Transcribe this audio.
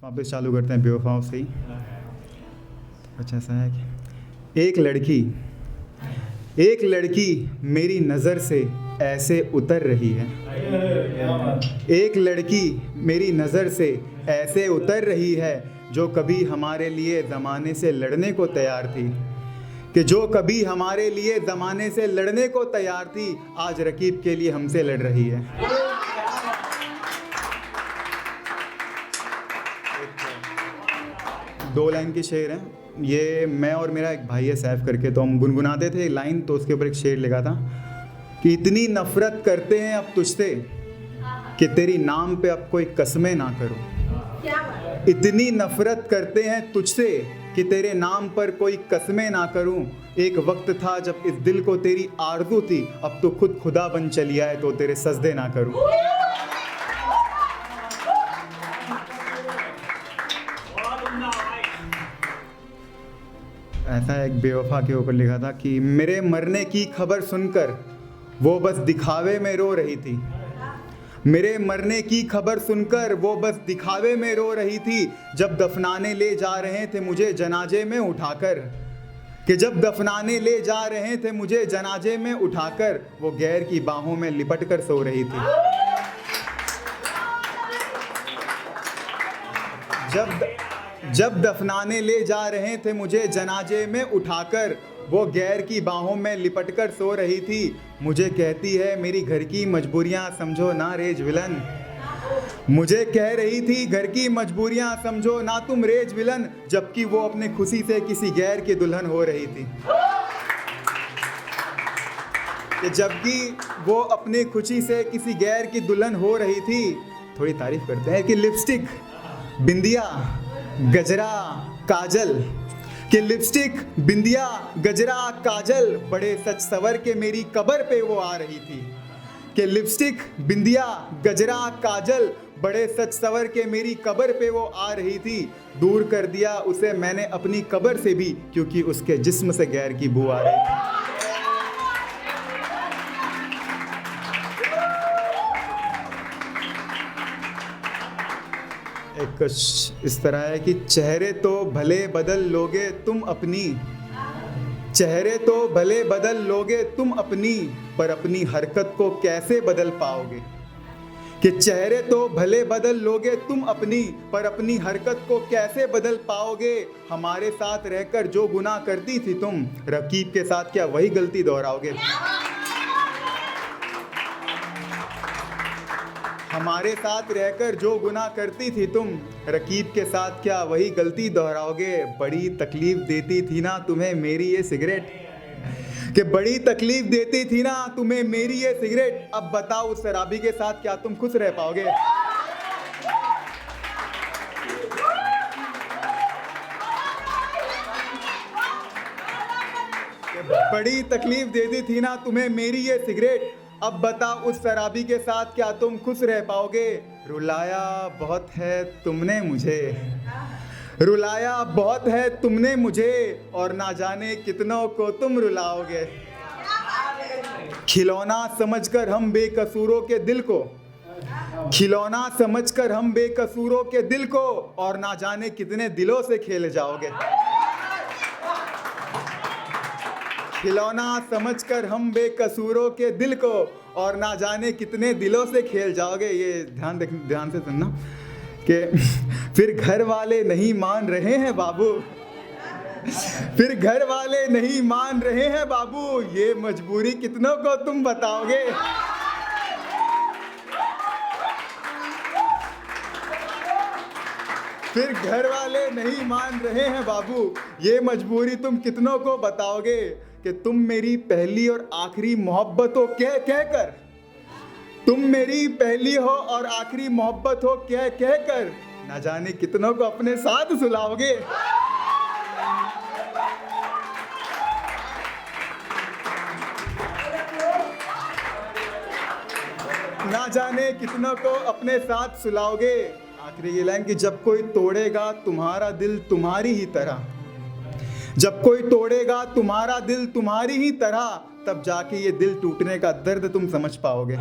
वापस चालू करते हैं बेवफाओं से ही। कुछ ऐसा है कि एक लड़की मेरी नज़र से ऐसे उतर रही है। एक लड़की मेरी नज़र से ऐसे उतर रही है जो कभी हमारे लिए ज़माने से लड़ने को तैयार थी, कि जो कभी हमारे लिए ज़माने से लड़ने को तैयार थी, आज रकीब के लिए हमसे लड़ रही है। दो लाइन की शेर है ये। मैं और मेरा एक भाई है सैफ करके, तो हम गुनगुनाते थे लाइन, तो उसके ऊपर एक शेर लिखा था कि इतनी नफ़रत करते हैं अब तुझसे कि तेरी नाम पे अब कोई कसमें ना करूं। इतनी नफ़रत करते हैं तुझसे कि तेरे नाम पर कोई कसमें ना करूं। एक वक्त था जब इस दिल को तेरी आरज़ू थी, अब तो खुद खुदा बन चली आए तो तेरे सजदे ना करूं। ऐसा एक बेवफा के ऊपर लिखा था कि मेरे मरने की खबर सुनकर वो बस दिखावे में रो रही थी। मेरे मरने की खबर सुनकर वो बस दिखावे में रो रही थी। जब दफनाने ले जा रहे थे मुझे जनाजे में उठाकर, कि जब दफनाने ले जा रहे थे मुझे जनाजे में उठाकर, वो गैर की बाहों में लिपट कर सो रही थी। जब दफनाने ले जा रहे थे मुझे जनाजे में उठाकर, वो गैर की बाहों में लिपटकर सो रही थी। मुझे कहती है मेरी घर की मजबूरियां समझो ना रेज विलन। मुझे कह रही थी घर की मजबूरियां समझो ना तुम रेज विलन, जबकि वो अपने खुशी से किसी गैर की दुल्हन हो रही थी। जबकि वो अपनी खुशी से किसी गैर की दुल्हन हो रही थी। थोड़ी तारीफ करते हैं कि लिपस्टिक, बिंदिया, गजरा, काजल, कि लिपस्टिक, बिंदिया, गजरा, काजल बड़े सच सवर के मेरी कब्र पे वो आ रही थी। कि लिपस्टिक, बिंदिया, गजरा, काजल बड़े सच सवर के मेरी कब्र पे वो आ रही थी। दूर कर दिया उसे मैंने अपनी कब्र से भी, क्योंकि उसके जिस्म से गैर की बू आ रही थी। एक कुछ इस तरह है कि चेहरे तो भले बदल लोगे तुम अपनी, चेहरे तो भले बदल लोगे तुम अपनी, पर अपनी हरकत को कैसे बदल पाओगे। कि चेहरे तो भले बदल लोगे तुम अपनी, पर अपनी हरकत को कैसे बदल पाओगे। हमारे साथ रहकर जो गुनाह करती थी तुम, रकीब के साथ क्या वही गलती दोहराओगे। हमारे साथ रहकर जो गुनाह करती थी तुम, रकीब के साथ क्या वही गलती दोहराओगे। बड़ी तकलीफ देती थी ना तुम्हें मेरी ये सिगरेट, कि बड़ी तकलीफ देती थी ना तुम्हें मेरी ये सिगरेट, अब बताओ उस शराबी के साथ क्या तुम खुश रह पाओगे। बड़ी तकलीफ देती थी ना तुम्हें मेरी ये सिगरेट, अब बताओ उस शराबी के साथ क्या तुम खुश रह पाओगे। रुलाया बहुत है तुमने मुझे, रुलाया बहुत है तुमने मुझे, और ना जाने कितनों को तुम रुलाओगे। खिलौना समझकर हम बेकसूरों के दिल को, खिलौना समझकर हम बेकसूरों के दिल को, और ना जाने कितने दिलों से खेल जाओगे। खिलौना समझकर हम बेकसूरों के दिल को, और ना जाने कितने दिलों से खेल जाओगे। ये ध्यान से सुनना कि फिर घर वाले नहीं मान रहे हैं बाबू, फिर घर वाले नहीं मान रहे हैं बाबू, ये मजबूरी कितनों को तुम बताओगे। फिर घर वाले नहीं मान रहे हैं बाबू, ये मजबूरी तुम कितनों को बताओगे। कि तुम मेरी पहली और आखिरी मोहब्बत हो कह कर, तुम मेरी पहली हो और आखिरी मोहब्बत हो कह कर, ना जाने कितनों को अपने साथ सुलाओगे। ना जाने कितनों को अपने साथ सुलाओगे। आखिरी ये लाइन कि जब कोई तोड़ेगा तुम्हारा दिल तुम्हारी ही तरह, जब कोई तोड़ेगा तुम्हारा दिल तुम्हारी ही तरह, तब जाके ये दिल टूटने का दर्द तुम समझ पाओगे।